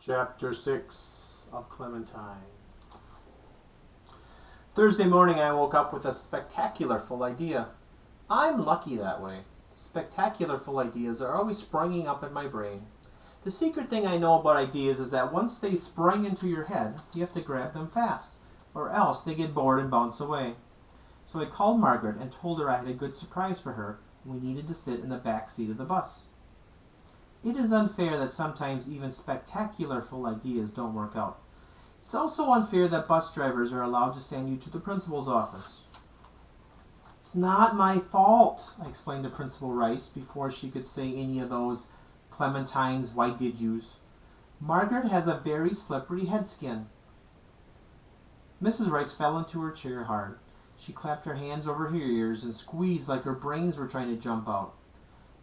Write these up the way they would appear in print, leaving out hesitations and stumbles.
Chapter 6 of Clementine. Thursday morning I woke up with a spectacular full idea. I'm lucky that way. Spectacular full ideas are always springing up in my brain. The secret thing I know about ideas is that once they spring into your head, you have to grab them fast, or else they get bored and bounce away. So I called Margaret and told her I had a good surprise for her, and we needed to sit in the back seat of the bus. It is unfair that sometimes even spectacular full ideas don't work out. It's also unfair that bus drivers are allowed to send you to the principal's office. It's not my fault, I explained to Principal Rice before she could say any of those Clementine's why did yous. Margaret has a very slippery head skin. Mrs. Rice fell into her chair hard. She clapped her hands over her ears and squeezed like her brains were trying to jump out.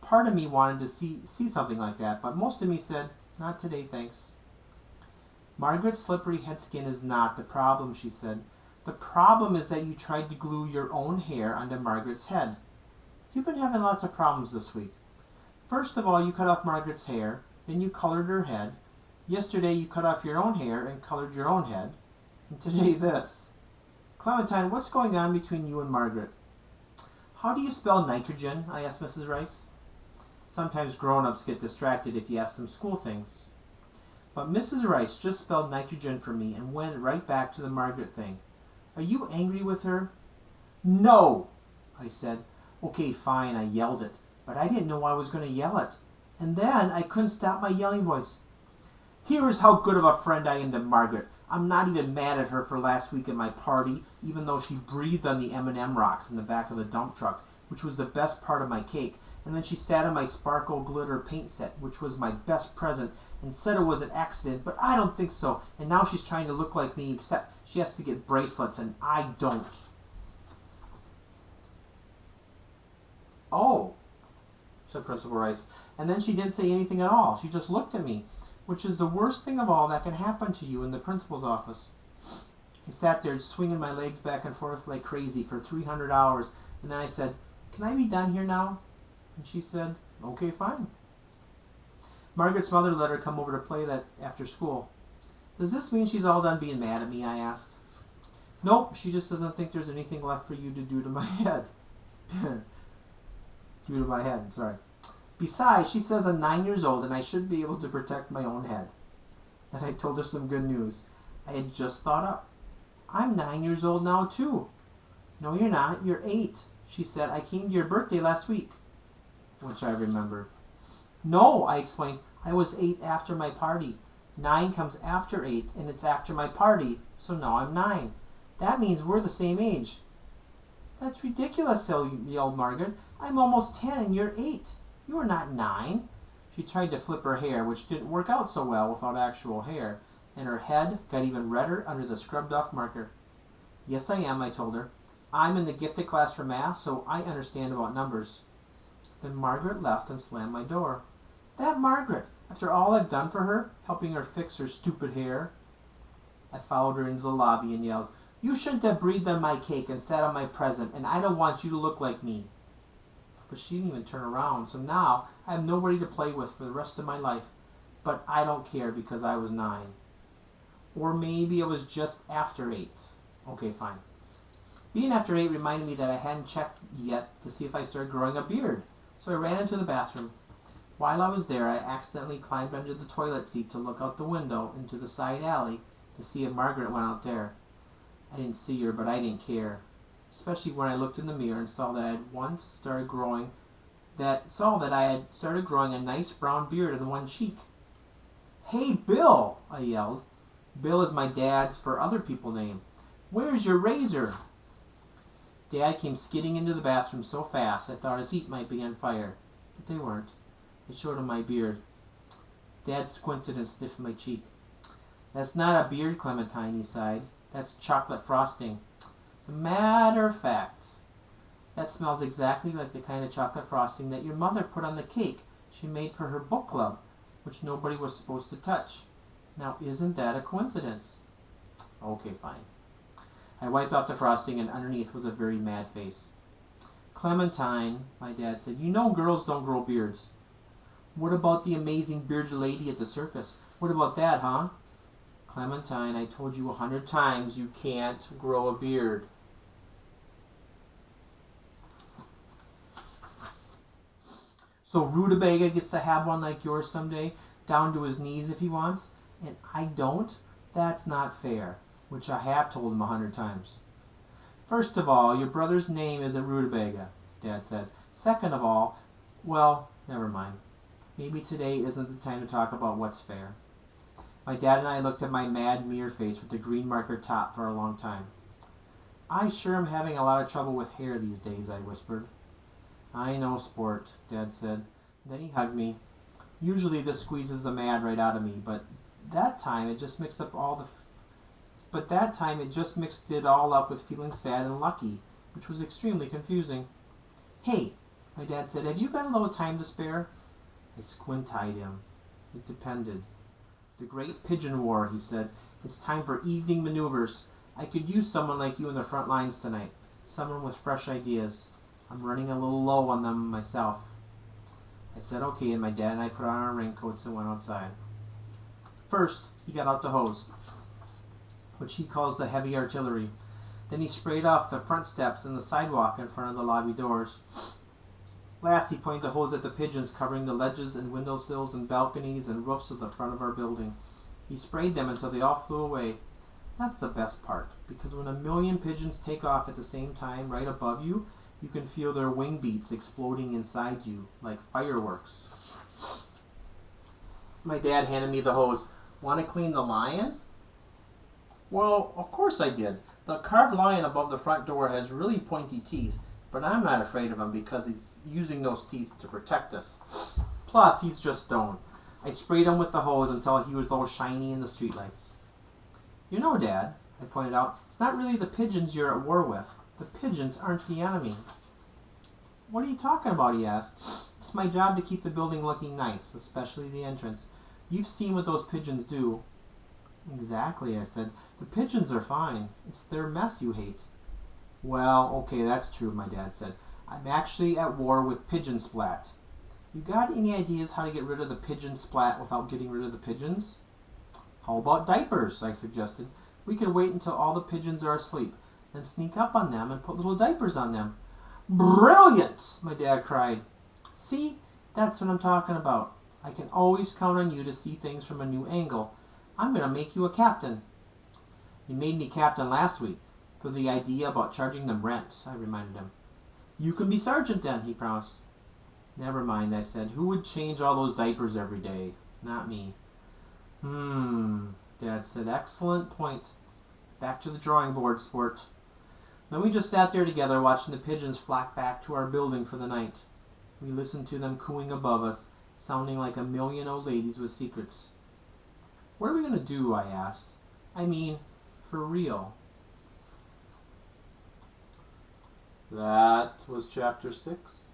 Part of me wanted to see something like that, but most of me said, not today, thanks. Margaret's slippery head skin is not the problem, she said. The problem is that you tried to glue your own hair onto Margaret's head. You've been having lots of problems this week. First of all, you cut off Margaret's hair, then you colored her head. Yesterday you cut off your own hair and colored your own head. And today this. Clementine, what's going on between you and Margaret? How do you spell nitrogen? I asked Mrs. Rice. Sometimes grown-ups get distracted if you ask them school things. But Mrs. Rice just spelled nitrogen for me and went right back to the Margaret thing. Are you angry with her? No, I said. Okay, fine, I yelled it. But I didn't know I was going to yell it. And then I couldn't stop my yelling voice. Here is how good of a friend I am to Margaret. I'm not even mad at her for last week at my party, even though she breathed on the M&M rocks in the back of the dump truck, which was the best part of my cake. And then she sat on my sparkle glitter paint set, which was my best present, and said it was an accident, but I don't think so. And now she's trying to look like me, except she has to get bracelets, and I don't. Oh, said Principal Rice. And then she didn't say anything at all. She just looked at me, which is the worst thing of all that can happen to you in the principal's office. I sat there swinging my legs back and forth like crazy for 300 hours, and then I said, "Can I be done here now?" And she said, okay, fine. Margaret's mother let her come over to play that after school. Does this mean she's all done being mad at me, I asked. Nope, she just doesn't think there's anything left for you to do to my head. Do to my head, sorry. Besides, she says I'm 9 years old and I should be able to protect my own head. And I told her some good news. I had just thought up. I'm 9 years old now, too. No, you're not. You're 8. She said, I came to your birthday last week. Which I remember. No, I explained, I was 8 after my party. 9 comes after 8, and it's after my party, so now I'm 9. That means we're the same age. That's ridiculous, yelled Margaret. I'm almost 10 and you're 8. You are not 9. She tried to flip her hair, which didn't work out so well without actual hair, and her head got even redder under the scrubbed-off marker. Yes, I am, I told her. I'm in the gifted class for math, so I understand about numbers. Then Margaret left and slammed my door. That Margaret, after all I've done for her, helping her fix her stupid hair. I followed her into the lobby and yelled, You shouldn't have breathed on my cake and sat on my present, and I don't want you to look like me. But she didn't even turn around, so now I have nobody to play with for the rest of my life. But I don't care because I was 9. Or maybe it was just after 8. Okay, fine. Being after 8 reminded me that I hadn't checked yet to see if I started growing a beard. So I ran into the bathroom. While I was there, I accidentally climbed under the toilet seat to look out the window into the side alley to see if Margaret went out there. I didn't see her, but I didn't care, especially when I looked in the mirror and saw that I had started growing a nice brown beard on one cheek. Hey, Bill, I yelled. Bill is my dad's for other people name. Where's your razor? Dad came skidding into the bathroom so fast I thought his feet might be on fire, but they weren't. I showed him my beard. Dad squinted and sniffed my cheek. That's not a beard, Clementine, he sighed. That's chocolate frosting. As a matter of fact, that smells exactly like the kind of chocolate frosting that your mother put on the cake she made for her book club, which nobody was supposed to touch. Now, isn't that a coincidence? Okay, fine. I wiped off the frosting, and underneath was a very mad face. Clementine, my dad said, you know girls don't grow beards. What about the amazing bearded lady at the circus? What about that, huh? Clementine, I told you 100 times you can't grow a beard. So Rutabaga gets to have one like yours someday, down to his knees if he wants, and I don't? That's not fair, which I have told him 100 times. First of all, your brother's name isn't Rutabaga, Dad said. Second of all, well, never mind. Maybe today isn't the time to talk about what's fair. My dad and I looked at my mad mirror face with the green marker top for a long time. I sure am having a lot of trouble with hair these days, I whispered. I know, sport, Dad said. Then he hugged me. Usually this squeezes the mad right out of me, but that time it just mixed it all up with feeling sad and lucky, which was extremely confusing. Hey, my dad said, have you got a little time to spare? I squint-eyed him. It depended. The Great Pigeon War, he said. It's time for evening maneuvers. I could use someone like you in the front lines tonight. Someone with fresh ideas. I'm running a little low on them myself. I said okay, and my dad and I put on our raincoats and went outside. First, he got out the hose, which he calls the heavy artillery. Then he sprayed off the front steps and the sidewalk in front of the lobby doors. Last, he pointed the hose at the pigeons covering the ledges and windowsills and balconies and roofs of the front of our building. He sprayed them until they all flew away. That's the best part, because when 1,000,000 pigeons take off at the same time right above you, you can feel their wing beats exploding inside you like fireworks. My dad handed me the hose. Want to clean the lion? Well, of course I did. The carved lion above the front door has really pointy teeth, but I'm not afraid of him because he's using those teeth to protect us. Plus, he's just stone. I sprayed him with the hose until he was all shiny in the streetlights. You know, Dad, I pointed out, it's not really the pigeons you're at war with. The pigeons aren't the enemy. What are you talking about, he asked. It's my job to keep the building looking nice, especially the entrance. You've seen what those pigeons do. Exactly, I said. The pigeons are fine. It's their mess you hate. Well, okay, that's true, my dad said. I'm actually at war with pigeon splat. You got any ideas how to get rid of the pigeon splat without getting rid of the pigeons? How about diapers, I suggested. We can wait until all the pigeons are asleep, then sneak up on them and put little diapers on them. Brilliant, my dad cried. See, that's what I'm talking about. I can always count on you to see things from a new angle. I'm going to make you a captain. You made me captain last week for the idea about charging them rent, I reminded him. You can be sergeant then, he promised. Never mind, I said. Who would change all those diapers every day? Not me. Dad said. Excellent point. Back to the drawing board, sport. Then we just sat there together watching the pigeons flock back to our building for the night. We listened to them cooing above us, sounding like 1,000,000 old ladies with secrets. What are we going to do, I asked. I mean, for real. That was chapter 6.